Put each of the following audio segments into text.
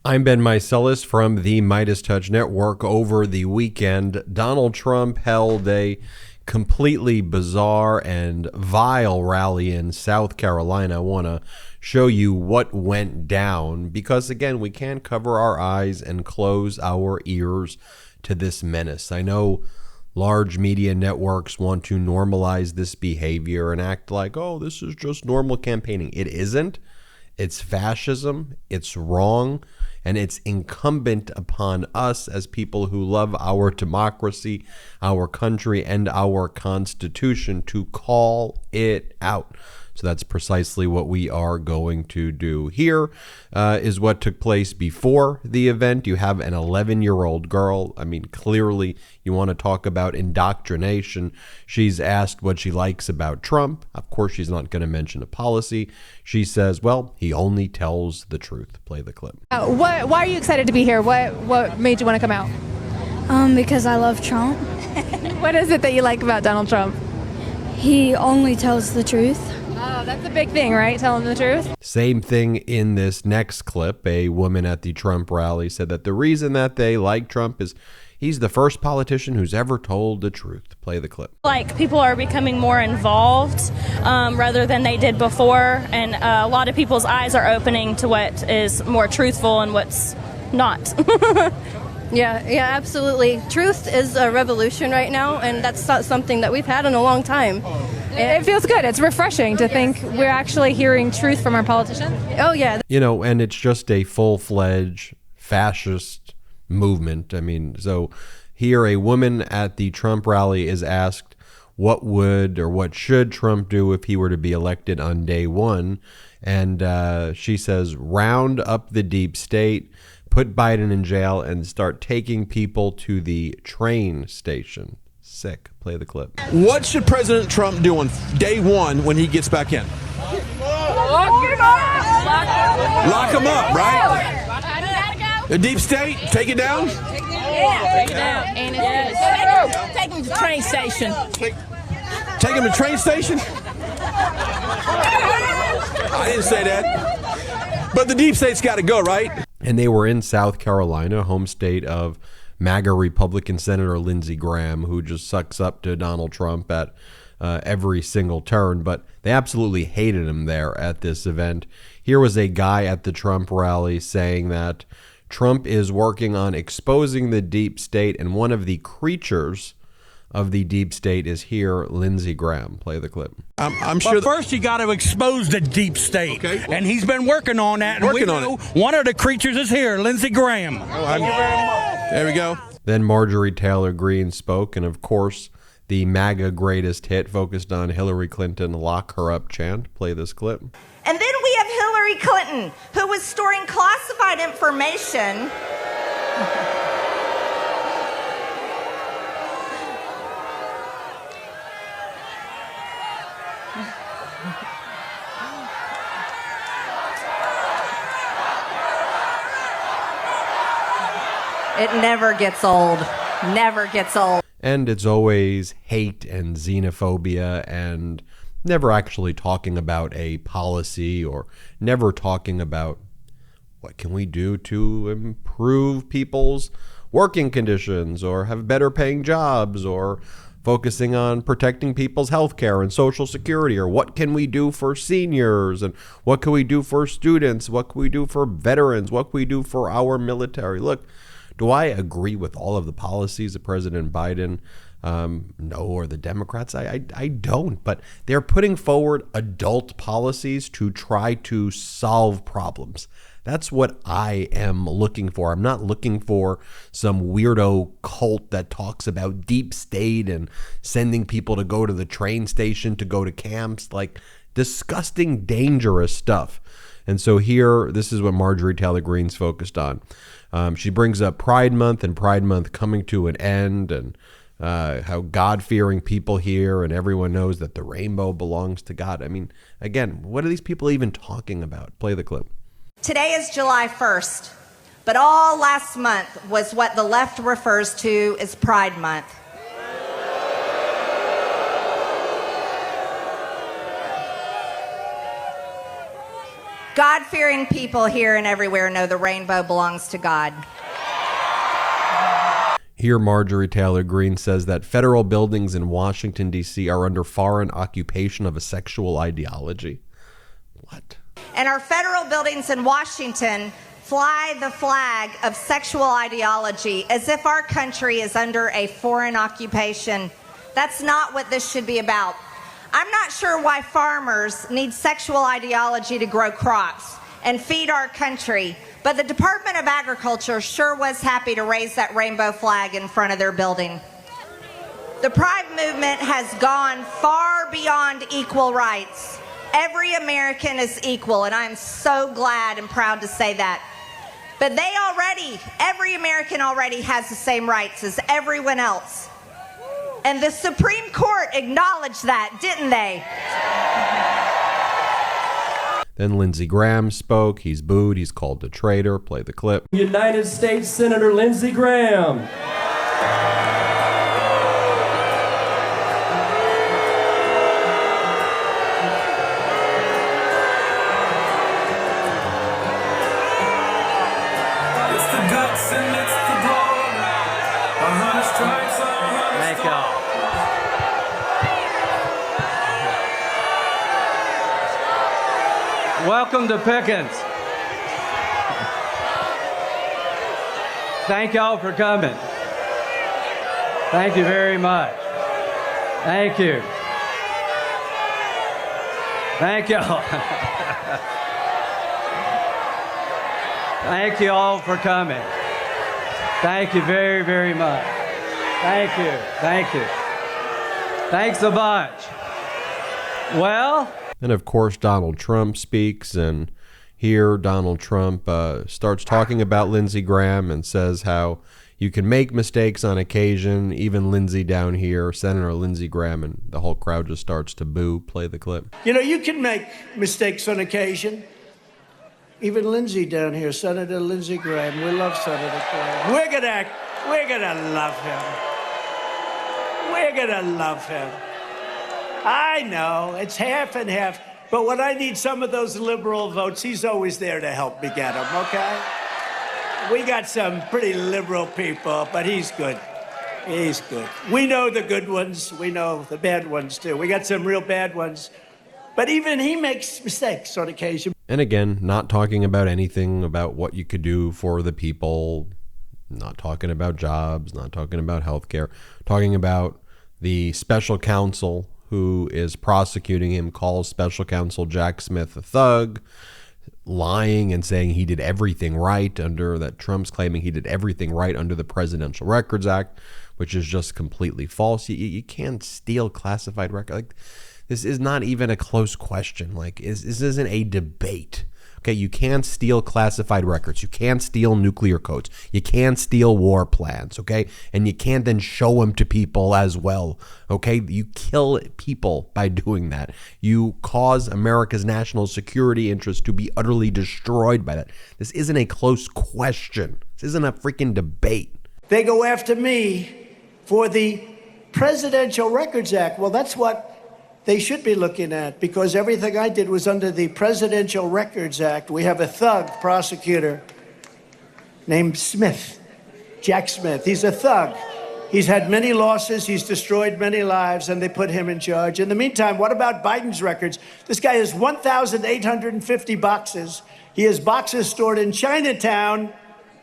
I'm Ben Meiselas from the MeidasTouch Network. Over the weekend, Donald Trump held a completely bizarre and vile rally in South Carolina. I want to show you what went down because, again, we can't cover our eyes and close our ears to this menace. I know large media networks want to normalize this behavior and act like, oh, this is just normal campaigning. It isn't. It's fascism. It's wrong. And it's incumbent upon us as people who love our democracy, our country, and our Constitution to call it out. So that's precisely what we are going to do. Here is what took place before the event. You have an 11-year-old girl. I mean, clearly you want to talk about indoctrination. She's asked what she likes about Trump. Of course, she's not going to mention a policy. She says, well, he only tells the truth. Play the clip. Why are you excited to be here? What made you want to come out? Because I love Trump. What is it that you like about Donald Trump? He only tells the truth. Oh, that's a big thing, right? Telling the truth. Same thing in this next clip. A woman at the Trump rally said that the reason that they like Trump is he's the first politician who's ever told the truth. Play the clip. Like, people are becoming more involved rather than they did before, and a lot of people's eyes are opening to what is more truthful and what's not. Yeah, absolutely. Truth is a revolution right now, and that's not something that we've had in a long time. It feels good. It's refreshing to think we're actually hearing truth from our politicians. Oh, yeah. You know, and it's just a full-fledged fascist movement. I mean, so here a woman at the Trump rally is asked what would or what should Trump do if he were to be elected on day one. And she says, round up the deep state, put Biden in jail, and start taking people to the train station. Sick. Play the clip. What should President Trump do on day one when he gets back in? Lock him up! Lock him up, right? The deep state, take it down? Yeah, take it down. And take him to the train station. Take him to the train station? I didn't say that. But the deep state's got to go, right? And they were in South Carolina, home state of MAGA Republican Senator Lindsey Graham, who just sucks up to Donald Trump at every single turn. But they absolutely hated him there at this event. Here was a guy at the Trump rally saying that Trump is working on exposing the deep state, and one of the creatures of the deep state is here, Lindsey Graham. Play the clip. I'm sure. But first, you got to expose the deep state, okay. And he's been working on that. Working on it. One of the creatures is here, Lindsey Graham. There we go. Then Marjorie Taylor Greene spoke, and of course, the MAGA greatest hit focused on Hillary Clinton, lock her up chant. Play this clip. And then we have Hillary Clinton, who was storing classified information. It never gets old. Never gets old. And it's always hate and xenophobia and never actually talking about a policy or never talking about what can we do to improve people's working conditions or have better paying jobs or focusing on protecting people's health care and Social Security, or what can we do for seniors and what can we do for students, what can we do for veterans, what can we do for our military. Look, do I agree with all of the policies of President Biden? No, or the Democrats? I don't. But they're putting forward adult policies to try to solve problems. That's what I am looking for. I'm not looking for some weirdo cult that talks about deep state and sending people to go to the train station, to go to camps, like disgusting, dangerous stuff. And so here, this is what Marjorie Taylor Greene's focused on. She brings up Pride Month and Pride Month coming to an end, and how God-fearing people here, and everyone knows that the rainbow belongs to God. I mean, again, what are these people even talking about? Play the clip. Today is July 1st, but all last month was what the left refers to as Pride Month. God-fearing people here and everywhere know the rainbow belongs to God. Here, Marjorie Taylor Greene says that federal buildings in Washington, D.C. are under foreign occupation of a sexual ideology. What? And our federal buildings in Washington fly the flag of sexual ideology as if our country is under a foreign occupation. That's not what this should be about. I'm not sure why farmers need sexual ideology to grow crops and feed our country, but the Department of Agriculture sure was happy to raise that rainbow flag in front of their building. The Pride movement has gone far beyond equal rights. Every American is equal, and I'm so glad and proud to say that. But every American already has the same rights as everyone else. And the Supreme Court acknowledged that, didn't they? Then Lindsey Graham spoke. He's booed. He's called a traitor. Play the clip. United States Senator Lindsey Graham. It's the guts and it's the blood. 100 stripes, 100 Thank y'all. Welcome to Pickens. Thank y'all for coming. Thank you very much. Thank you. Thank y'all. Thank you all for coming. Thank you very, very much. Thank you. Thank you. Thanks a bunch. Well, and of course, Donald Trump speaks, and here Donald Trump starts talking about Lindsey Graham and says how you can make mistakes on occasion, even Lindsey down here, Senator Lindsey Graham, and the whole crowd just starts to boo. Play the clip. You know, you can make mistakes on occasion. Even Lindsey down here, Senator Lindsey Graham. We love Senator Graham. We're gonna love him. We're gonna love him. I know, it's half and half, but when I need some of those liberal votes, he's always there to help me get them, okay? We got some pretty liberal people, but he's good. He's good. We know the good ones. We know the bad ones, too. We got some real bad ones. But even he makes mistakes on occasion. And again, not talking about anything about what you could do for the people, not talking about jobs, not talking about healthcare, talking about the special counsel who is prosecuting him, calls special counsel Jack Smith a thug, lying and saying he did everything right that Trump's claiming he did everything right under the Presidential Records Act, which is just completely false. You can't steal classified records. Like, this is not even a close question. Like, this isn't a debate. Okay, you can't steal classified records. You can't steal nuclear codes. You can't steal war plans, okay? And you can't then show them to people as well, okay? You kill people by doing that. You cause America's national security interests to be utterly destroyed by that. This isn't a close question. This isn't a freaking debate. They go after me for the Presidential Records Act. Well, that's what they should be looking at, because everything I did was under the Presidential Records Act. We have a thug prosecutor named Smith, Jack Smith. He's a thug. He's had many losses. He's destroyed many lives, and they put him in charge. In the meantime, what about Biden's records? This guy has 1,850 boxes. He has boxes stored in Chinatown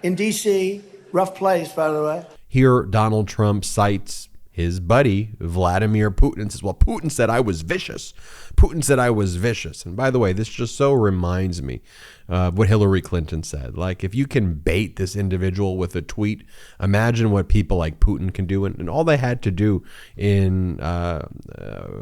in D.C., rough place, by the way. Here, Donald Trump cites his buddy, Vladimir Putin, and says, well, Putin said I was vicious. Putin said I was vicious. And by the way, this just so reminds me of what Hillary Clinton said. Like, if you can bait this individual with a tweet, imagine what people like Putin can do. And all they had to do in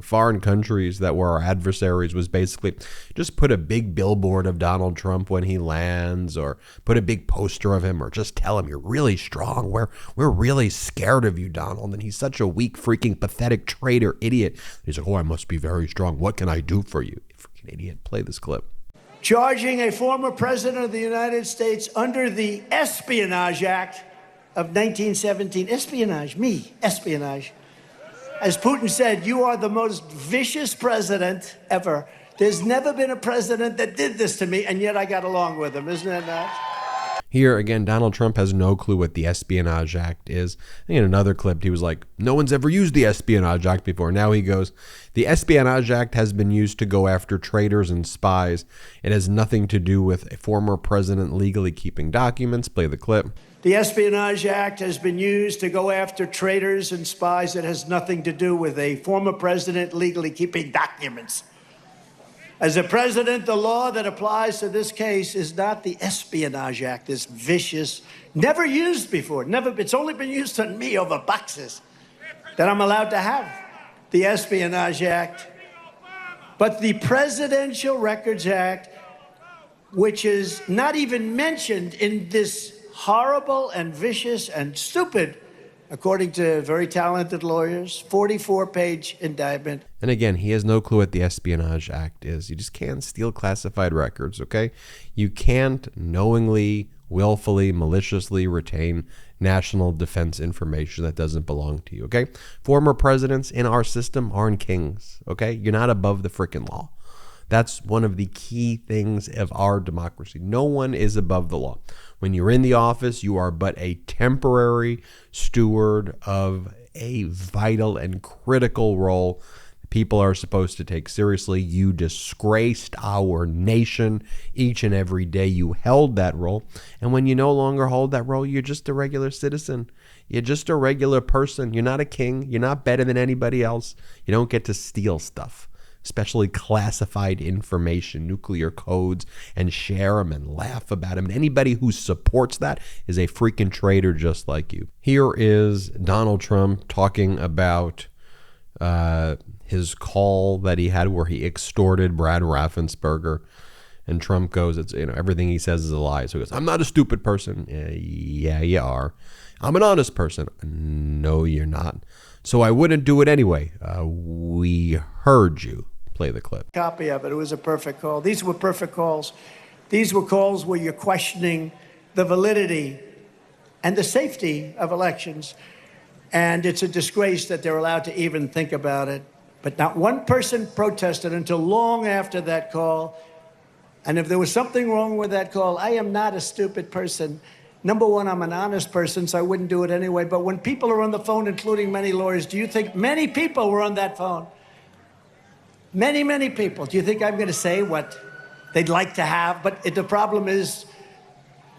foreign countries that were our adversaries was basically just put a big billboard of Donald Trump when he lands, or put a big poster of him, or just tell him you're really strong. We're really scared of you, Donald. And he's such a weak, freaking, pathetic traitor idiot. He's like, oh, I must be very strong. What can I do for you? You freaking idiot. Play this clip. Charging a former president of the United States under the Espionage Act of 1917. Espionage, espionage. As Putin said, you are the most vicious president ever. There's never been a president that did this to me, and yet I got along with him. Isn't that nice? Here, again, Donald Trump has no clue what the Espionage Act is. I think in another clip, he was like, no one's ever used the Espionage Act before. Now he goes, the Espionage Act has been used to go after traitors and spies. It has nothing to do with a former president legally keeping documents. Play the clip. The Espionage Act has been used to go after traitors and spies. It has nothing to do with a former president legally keeping documents. As a president, the law that applies to this case is not the Espionage Act, this vicious, never used before. It's only been used on me over boxes that I'm allowed to have the Espionage Act. But the Presidential Records Act, which is not even mentioned in this horrible and vicious and stupid, according to very talented lawyers, 44-page indictment. And again, he has no clue what the Espionage Act is. You just can't steal classified records, okay? You can't knowingly, willfully, maliciously retain national defense information that doesn't belong to you, okay? Former presidents in our system aren't kings, okay? You're not above the frickin' law. That's one of the key things of our democracy. No one is above the law. When you're in the office, you are but a temporary steward of a vital and critical role people are supposed to take seriously. You disgraced our nation each and every day you held that role. And when you no longer hold that role, you're just a regular citizen. You're just a regular person. You're not a king. You're not better than anybody else. You don't get to steal stuff, especially classified information, nuclear codes, and share them and laugh about them. And anybody who supports that is a freaking traitor just like you. Here is Donald Trump talking about his call that he had where he extorted Brad Raffensperger. And Trump goes, it's, everything he says is a lie. So he goes, I'm not a stupid person. Yeah, you are. I'm an honest person. No, you're not. So I wouldn't do it anyway. We heard you. Play the clip. Copy of it. It was a perfect call. These were perfect calls. These were calls where you're questioning the validity and the safety of elections. And it's a disgrace that they're allowed to even think about it. But not one person protested until long after that call. And if there was something wrong with that call, I am not a stupid person. Number one, I'm an honest person, so I wouldn't do it anyway. But when people are on the phone, including many lawyers, do you think many people were on that phone? Many, many people. Do you think I'm going to say what they'd like to have? But the problem is,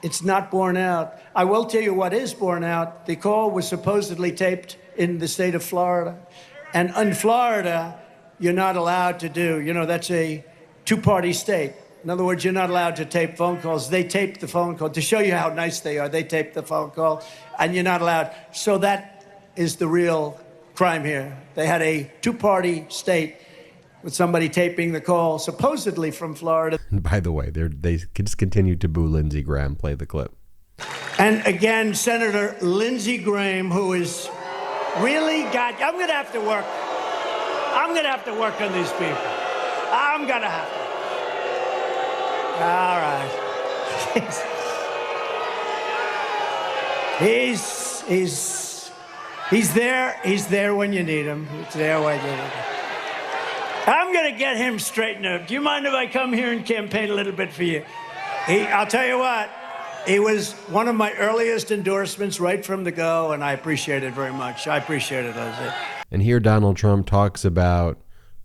it's not borne out. I will tell you what is borne out. The call was supposedly taped in the state of Florida. And in Florida, you're not allowed to do, that's a two-party state. In other words, you're not allowed to tape phone calls. They taped the phone call. To show you how nice they are, they taped the phone call, and you're not allowed. So that is the real crime here. They had a two-party state with somebody taping the call, supposedly from Florida. By the way, they just continue to boo Lindsey Graham. Play the clip. And again, Senator Lindsey Graham, who is really I'm going to have to work. I'm going to have to work on these people. I'm going to have to. All right. He's there. He's there when you need him. He's there when you need him. I'm going to get him straightened up. Do you mind if I come here and campaign a little bit for you? I'll tell you what. He was one of my earliest endorsements right from the go, and I appreciate it very much. I appreciate it, Lindsey. And here Donald Trump talks about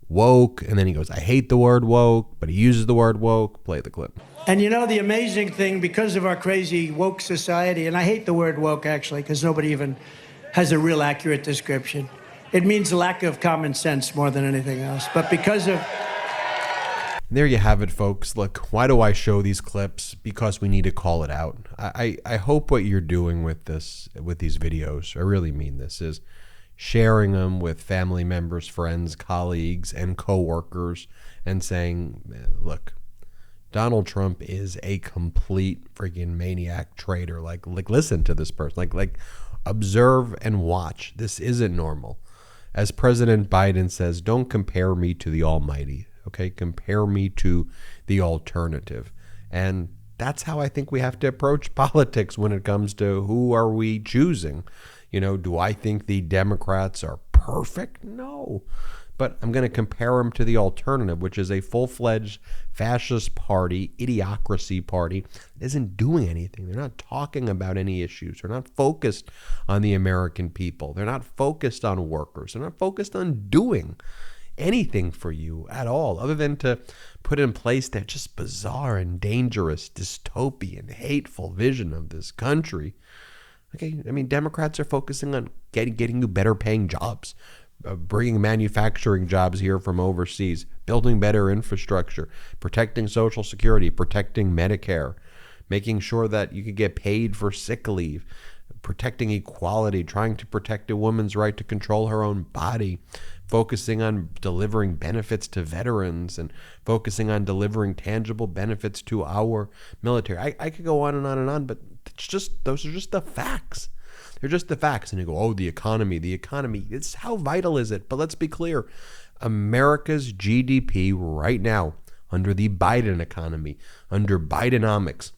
woke, and then he goes, I hate the word woke, but he uses the word woke. Play the clip. And the amazing thing, because of our crazy woke society, and I hate the word woke, actually, because nobody even has a real accurate description. It means lack of common sense more than anything else. But because of... There you have it, folks. Look, why do I show these clips? Because we need to call it out. I hope what you're doing with these videos, I really mean this, is sharing them with family members, friends, colleagues, and coworkers, and saying, look, Donald Trump is a complete freaking maniac traitor. Like listen to this person. Like observe and watch. This isn't normal. As President Biden says, don't compare me to the almighty. Okay, compare me to the alternative. And that's how I think we have to approach politics when it comes to who are we choosing. Do I think the Democrats are perfect? No. but I'm going to compare them to the alternative, which is a full-fledged fascist party, idiocracy party, that isn't doing anything. They're not talking about any issues. They're not focused on the American people. They're not focused on workers. They're not focused on doing anything for you at all, other than to put in place that just bizarre and dangerous, dystopian, hateful vision of this country. Okay, I mean, Democrats are focusing on getting you better paying jobs, bringing manufacturing jobs here from overseas, building better infrastructure, protecting Social Security, protecting Medicare, making sure that you could get paid for sick leave, protecting equality, trying to protect a woman's right to control her own body, focusing on delivering benefits to veterans and focusing on delivering tangible benefits to our military. I could go on and on and on, but those are just the facts. They're just the facts. And you go, oh, the economy. It's how vital is it? But let's be clear. America's GDP right now, under the Biden economy, under Bidenomics,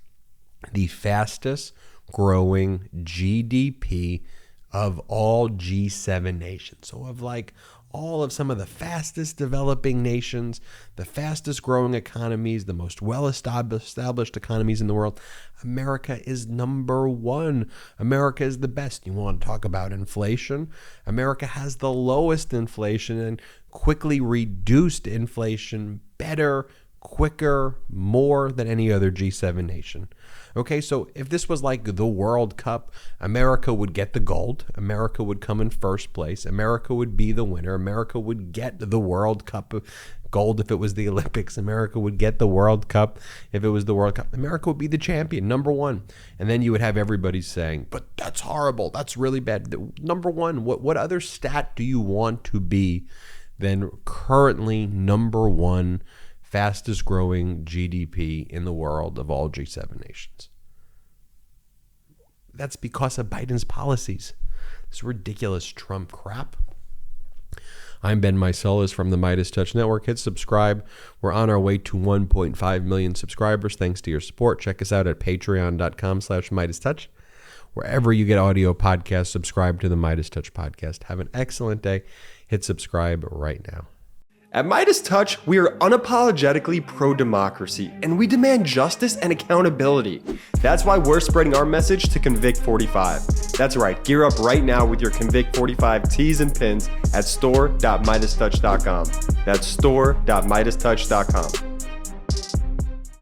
the fastest growing GDP of all G7 nations. So of like all of some of the fastest developing nations, the fastest growing economies, the most well-established economies in the world, America is number one. America is the best. You want to talk about inflation? America has the lowest inflation and quickly reduced inflation better, quicker, more than any other G7 nation. Okay, so if this was like the World Cup, America would get the gold. America would come in first place. America would be the winner. America would get the World Cup gold if it was the Olympics. America would get the World Cup if it was the World Cup. America would be the champion, number one. And then you would have everybody saying, but that's horrible. That's really bad. Number one, what other stat do you want to be than currently number one fastest growing GDP in the world of all G7 nations? That's because of Biden's policies. This ridiculous Trump crap. I'm Ben Meiselas from the MeidasTouch Network. Hit subscribe. We're on our way to 1.5 million subscribers. Thanks to your support. Check us out at patreon.com/MeidasTouch. Wherever you get audio podcasts, subscribe to the MeidasTouch podcast. Have an excellent day. Hit subscribe right now. At MeidasTouch, we are unapologetically pro-democracy, and we demand justice and accountability. That's why we're spreading our message to Convict 45. That's right, gear up right now with your Convict 45 tees and pins at store.MeidasTouch.com. That's store.MeidasTouch.com.